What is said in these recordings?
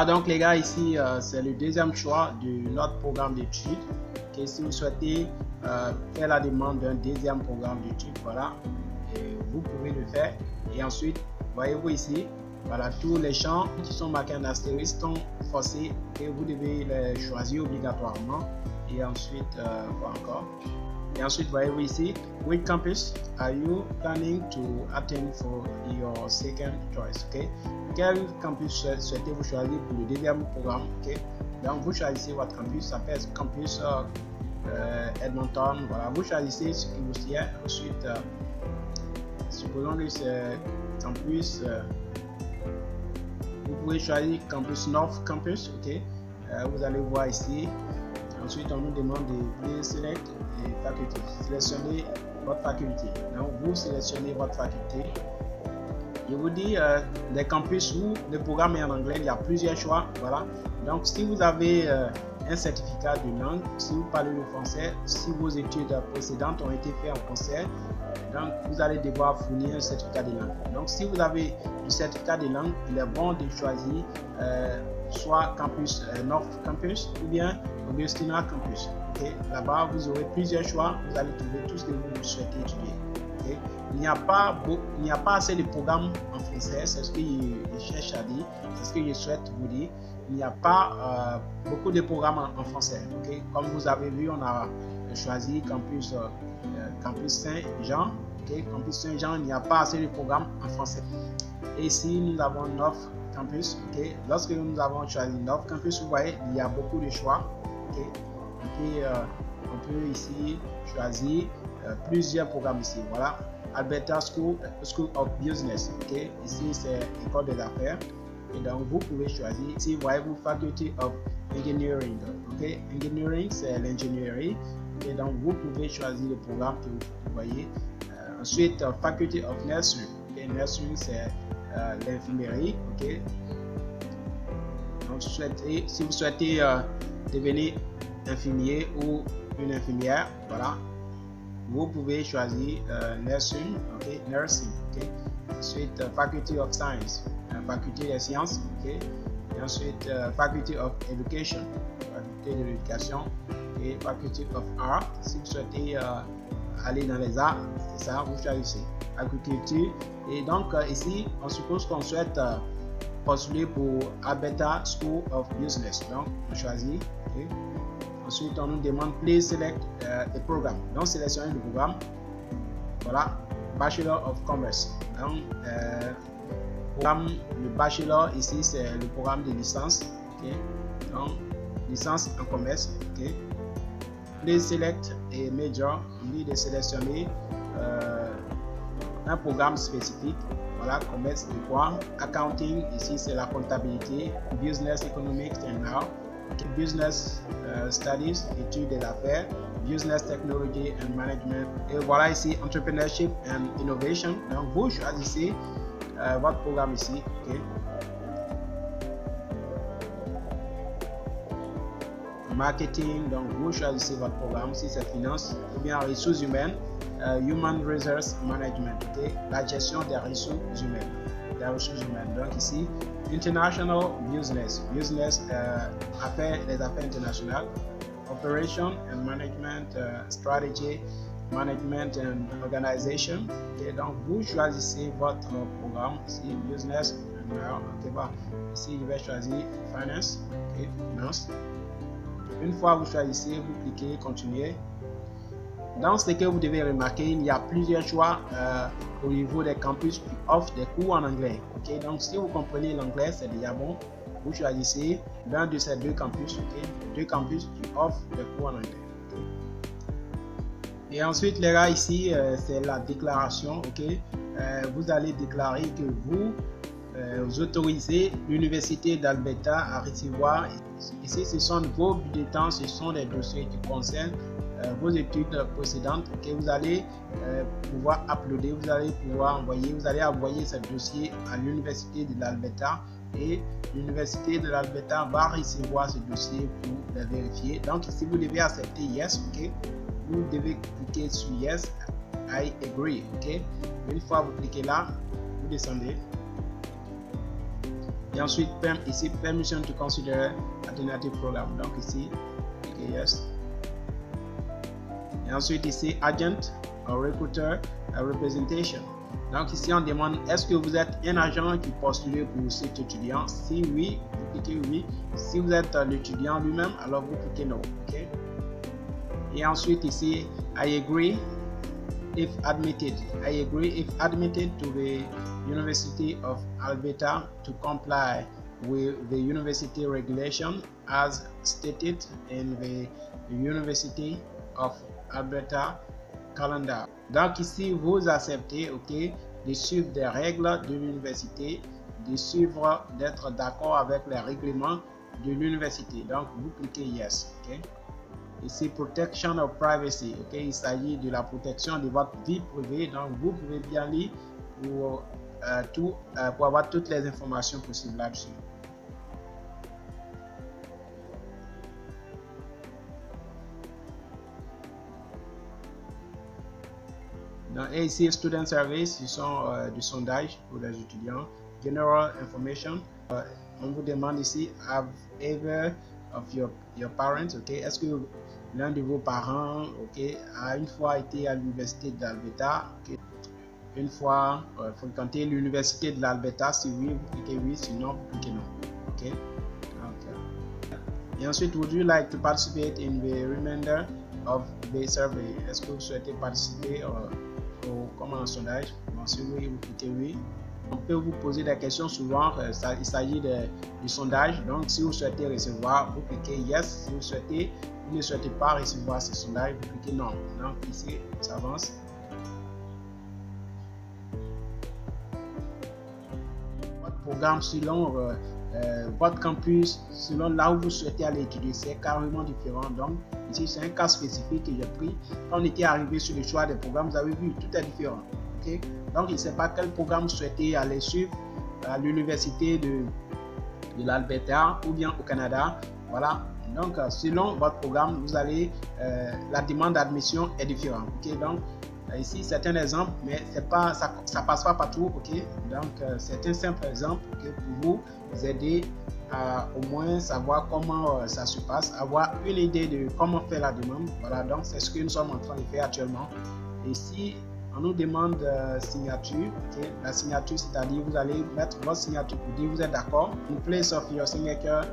donc les gars, ici c'est le deuxième choix de notre programme d'études. Okay, si vous souhaitez faire la demande d'un deuxième programme d'études, voilà, et vous pouvez le faire. Et ensuite, voyez-vous ici, voilà, tous les champs qui sont marqués en astérisque sont forcés et vous devez les choisir obligatoirement. Et ensuite, quoi encore? Et ensuite, voyez-vous ici, which campus are you planning to attend for your second choice? Okay? Quel campus souhaitez-vous choisir pour le deuxième programme? Okay? Donc, vous choisissez votre campus, ça peut être campus Edmonton. Voilà, vous choisissez ce qui vous tient. Ensuite, supposons que c'est campus, vous pouvez choisir campus North Campus. Ok? Vous allez voir ici. Ensuite, on nous demande de select et faculté. Sélectionnez votre faculté. Donc, vous sélectionnez votre faculté. Je vous dis les campus où le programme est en anglais, il y a plusieurs choix. Voilà. Donc, si vous avez un certificat de langue, si vous parlez le français, si vos études précédentes ont été faites en français, donc vous allez devoir fournir un certificat de langue. Donc, si vous avez le certificat de langue, il est bon de choisir soit campus North Campus ou bien Augustina Campus. Okay? Là-bas, vous aurez plusieurs choix. Vous allez trouver tout ce que vous souhaitez étudier. Okay? Il n'y a pas assez de programmes en français. C'est ce que je cherche à dire. C'est ce que je souhaite vous dire. Il n'y a pas beaucoup de programmes en français. Okay? Comme vous avez vu, on a choisi campus Saint-Jean. Okay? Campus Saint-Jean, il n'y a pas assez de programmes en français. Et ici, nous avons North Campus. Okay? Lorsque nous avons choisi North Campus, vous voyez, il y a beaucoup de choix. Okay? On peut ici choisir plusieurs programmes ici. Voilà, Alberta School of Business. Okay? Ici, c'est école des affaires. Et donc, vous pouvez choisir. Ici, voyez-vous, Faculty of Engineering. Okay? Engineering, c'est l'ingénierie. Et donc, vous pouvez choisir le programme que vous voyez. Ensuite, Faculty of Nursing. Okay? Nursing, c'est l'infirmerie. Okay? Donc, si vous souhaitez devenir infirmier ou une infirmière, voilà, vous pouvez choisir nursing. Okay? Nursing. Okay? Ensuite, Faculty of Science, faculté des sciences. Okay? Et ensuite, Faculty of Education, faculté de l'éducation, et Faculty of Art. Si vous souhaitez aller dans les arts, c'est ça, vous choisissez agriculture. Et donc ici, on suppose qu'on souhaite postuler pour Alberta School of Business. Donc, on choisit. Okay? Ensuite, on nous demande please select the program. Donc, sélectionnez le programme. Voilà, Bachelor of Commerce. Donc, le Bachelor ici, c'est le programme de licence. Okay? Donc, licence en commerce. Okay? Please select a major. On dit de sélectionner un programme spécifique. Voilà, commerce de quoi? Accounting, ici c'est la comptabilité. Business Economics and Law. Okay. Business Studies, études des affaires. Business Technology and Management. Et voilà ici, Entrepreneurship and Innovation. Donc vous choisissez votre programme ici. Okay. Marketing, donc vous choisissez votre programme, si c'est finance ou bien ressources humaines, Human Resource Management, okay? La gestion des ressources humaines. Donc ici, International Business, affaires, les affaires internationales, Operation and Management, Strategy, Management and Organization. Okay? Donc vous choisissez votre programme, ici Business, okay, bah, ici je vais choisir Finance, okay? Finance. Une fois vous choisissez, vous cliquez continuer. Dans ce que vous devez remarquer, il y a plusieurs choix au niveau des campus qui offrent des cours en anglais. Okay? Donc si vous comprenez l'anglais, c'est déjà bon. Vous choisissez l'un de ces deux campus. Okay? Deux campus qui offrent des cours en anglais. Okay? Et ensuite les gars, ici c'est la déclaration. Okay? Vous allez déclarer que vous autorisez l'Université d'Alberta à recevoir. Ici, ce sont vos bulletins, ce sont les dossiers qui concernent vos études précédentes que vous allez pouvoir uploader, vous allez pouvoir envoyer, vous allez envoyer ce dossier à l'Université de l'Alberta et l'Université de l'Alberta va recevoir ce dossier pour le vérifier. Donc ici, vous devez accepter Yes, ok. Vous devez cliquer sur Yes, I agree, ok. Une fois vous cliquez là, vous descendez. Et ensuite, ici, permission to consider alternative program. Donc ici, cliquez yes. Et ensuite ici, agent, recruiter, representation. Donc ici, on demande, est-ce que vous êtes un agent qui postule pour cet étudiant? Si oui, vous cliquez oui. Si vous êtes l'étudiant lui-même, alors vous cliquez non. Okay? Et ensuite ici, I agree if admitted. I agree if admitted to the University of Alberta to comply with the university regulation as stated in the University of Alberta calendar. Donc ici, vous acceptez, ok, de suivre des règles de l'université, de suivre, d'être d'accord avec les règlements de l'université. Donc vous cliquez yes, ok. Ici, protection of privacy, ok, il s'agit de la protection de votre vie privée. Donc vous pouvez bien lire pour avoir toutes les informations possibles là-dessus. Et ici, Student Service, ce sont du sondage pour les étudiants. General Information, on vous demande ici, have either of your parents, ok, est-ce que l'un de vos parents, ok, a une fois été à l'université d'Alberta, okay, une fois fréquenté l'université de l'Alberta? Si oui, vous cliquez oui, sinon vous cliquez non, ok. Donc, et ensuite, would you like to participate in the remainder of the survey? Est-ce que vous souhaitez participer comme un sondage? Bon, si oui, vous cliquez oui. On peut vous poser des questions souvent, il s'agit du sondage. Donc, si vous souhaitez recevoir, vous cliquez yes. Si vous ne souhaitez pas recevoir ce sondage, vous cliquez non. Donc, ici, ça avance. Votre programme selon votre campus, selon là où vous souhaitez aller étudier, c'est carrément différent. Donc, ici, c'est un cas spécifique que j'ai pris. Quand on était arrivé sur le choix des programmes, vous avez vu, tout est différent. Okay? Donc, il ne sait pas quel programme vous souhaitez aller suivre à l'université de l'Alberta ou bien au Canada. Voilà. Donc, selon votre programme, vous allez, la demande d'admission est différente. Okay? Donc, ici, c'est un exemple, mais pas, ça passe pas partout. Okay? Donc, c'est un simple exemple pour vous aider à au moins savoir comment ça se passe, avoir une idée de comment faire la demande. Voilà, donc c'est ce que nous sommes en train de faire actuellement. Ici, on nous demande signature. Okay? La signature, c'est-à-dire vous allez mettre votre signature pour dire vous êtes d'accord. In place of your signature,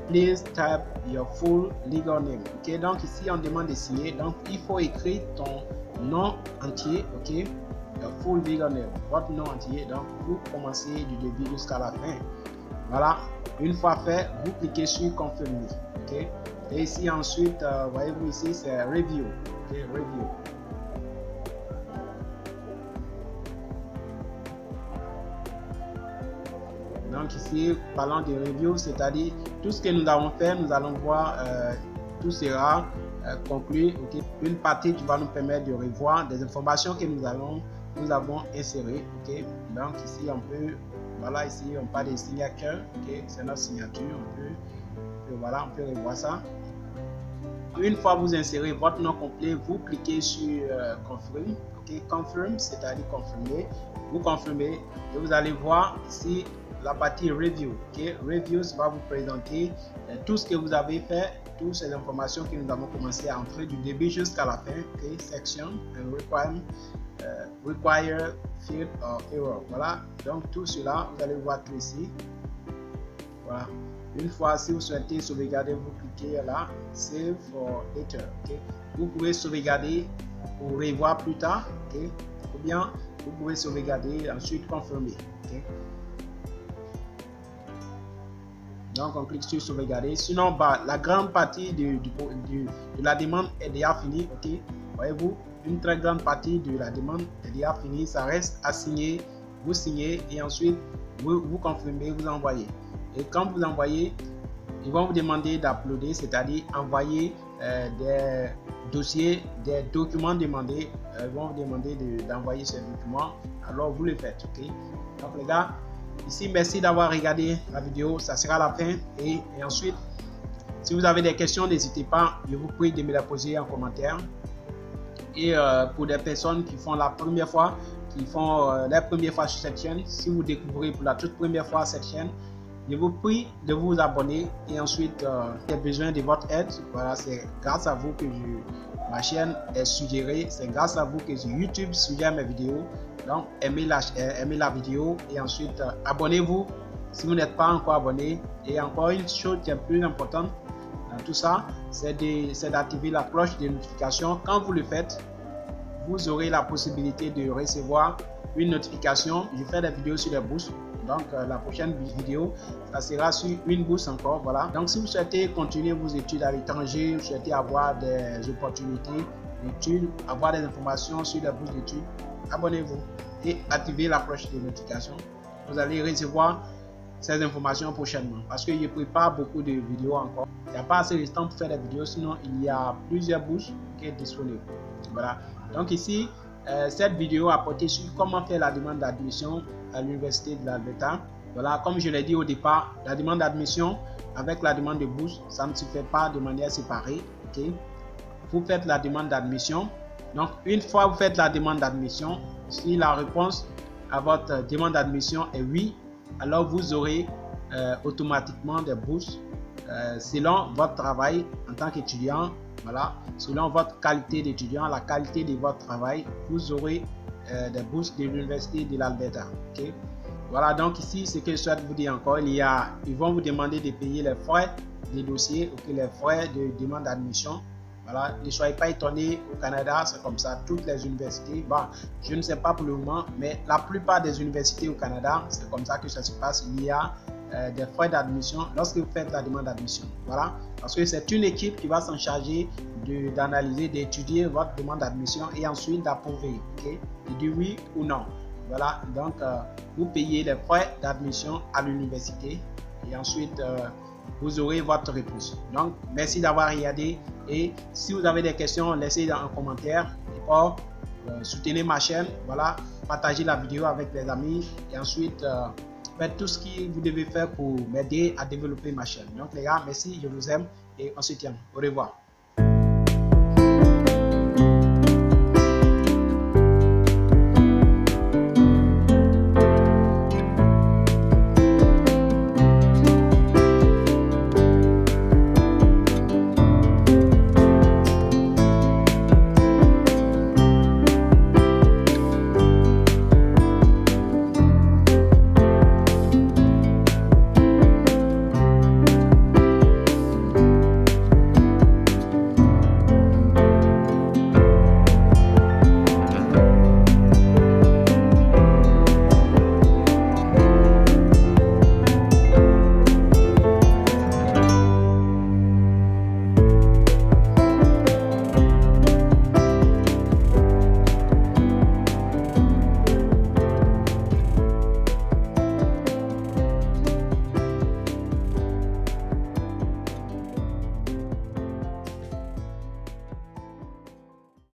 please type your full legal name. Okay? Donc ici, on demande de signer. Donc il faut écrire ton nom entier. Ok? Your full legal name, votre nom entier. Donc vous commencez du début jusqu'à la fin. Voilà. Une fois fait, vous cliquez sur confirmer. Okay? Et ici ensuite, voyez-vous ici, c'est review. Okay? Review. Donc ici, parlant de review, c'est-à-dire tout ce que nous avons fait, nous allons voir, tout sera conclu. Okay? Une partie qui va nous permettre de revoir des informations que nous avons insérées. Okay? Donc ici, on peut, voilà, ici on parle de signature. Okay? C'est notre signature. Voilà, on peut revoir ça. Une fois vous insérez votre nom complet, vous cliquez sur confirm. Okay? Confirm, c'est-à-dire confirmer. Vous confirmez et vous allez voir ici la partie review. Okay? Reviews va vous présenter tout ce que vous avez fait, toutes ces informations que nous avons commencé à entrer du début jusqu'à la fin. Okay? Section and require field or error. Voilà, donc tout cela, vous allez voir tout ici. Voilà. Une fois, si vous souhaitez sauvegarder, vous cliquez là, save for later. Okay? Vous pouvez sauvegarder pour revoir plus tard. Okay? Ou bien vous pouvez sauvegarder ensuite confirmer. Okay? Donc on clique sur sauvegarder. Sinon, la grande partie de la demande est déjà finie. Ok, voyez-vous, une très grande partie de la demande est déjà finie. Ça reste à signer. Vous signez et ensuite vous confirmez, vous envoyez. Et quand vous envoyez, ils vont vous demander d'uploader, c'est-à-dire envoyer des dossiers, des documents demandés. Ils vont vous demander d'envoyer ces documents. Alors vous le faites. Ok. Donc les gars, ici, merci d'avoir regardé la vidéo, ça sera la fin. Et ensuite, si vous avez des questions, n'hésitez pas, je vous prie de me les poser en commentaire. Et pour des personnes qui font la première fois, sur cette chaîne, si vous découvrez pour la toute première fois cette chaîne, Je vous prie de vous abonner et ensuite, j'ai besoin de votre aide. Voilà, c'est grâce à vous que ma chaîne est suggérée. C'est grâce à vous que YouTube suggère mes vidéos. Donc, aimez la vidéo et ensuite, abonnez-vous si vous n'êtes pas encore abonné. Et encore une chose qui est plus importante dans tout ça, c'est d'activer la cloche de notification. Quand vous le faites, vous aurez la possibilité de recevoir une notification. Je fais des vidéos sur les bourses. Donc, la prochaine vidéo, ça sera sur une bourse encore. Voilà. Donc, si vous souhaitez continuer vos études à l'étranger, vous souhaitez avoir des opportunités d'études, avoir des informations sur les bourses d'études, abonnez-vous et activez la cloche de notification. Vous allez recevoir ces informations prochainement parce que je prépare beaucoup de vidéos encore. Il n'y a pas assez de temps pour faire des vidéos, sinon il y a plusieurs bourses qui sont disponibles. Voilà. Donc ici, cette vidéo a porté sur comment faire la demande d'admission à l'université de l'Alberta. Voilà, comme je l'ai dit au départ, la demande d'admission avec la demande de bourse, ça ne se fait pas de manière séparée. Okay? Vous faites la demande d'admission. Donc, une fois vous faites la demande d'admission, si la réponse à votre demande d'admission est oui, alors vous aurez automatiquement des bourses selon votre travail en tant qu'étudiant. Voilà, selon votre qualité d'étudiant, la qualité de votre travail, vous aurez des bourses de l'université de l'Alberta. Okay? Voilà, donc ici, ce que je souhaite vous dire encore, ils vont vous demander de payer les frais des dossiers, les frais de demande d'admission. Voilà, ne soyez pas étonnés, au Canada, c'est comme ça, toutes les universités. Bon, je ne sais pas pour le moment, mais la plupart des universités au Canada, c'est comme ça que ça se passe. Il y a des frais d'admission lorsque vous faites la demande d'admission. Voilà, parce que c'est une équipe qui va s'en charger d'analyser, d'étudier votre demande d'admission et ensuite d'approuver, okay? De dire oui ou non. Voilà, donc vous payez les frais d'admission à l'université et ensuite vous aurez votre réponse. Donc, merci d'avoir regardé et si vous avez des questions, laissez en commentaire ou soutenez ma chaîne. Voilà, partagez la vidéo avec les amis et ensuite faites tout ce que vous devez faire pour m'aider à développer ma chaîne. Donc les gars, merci, je vous aime et on se tient. Au revoir.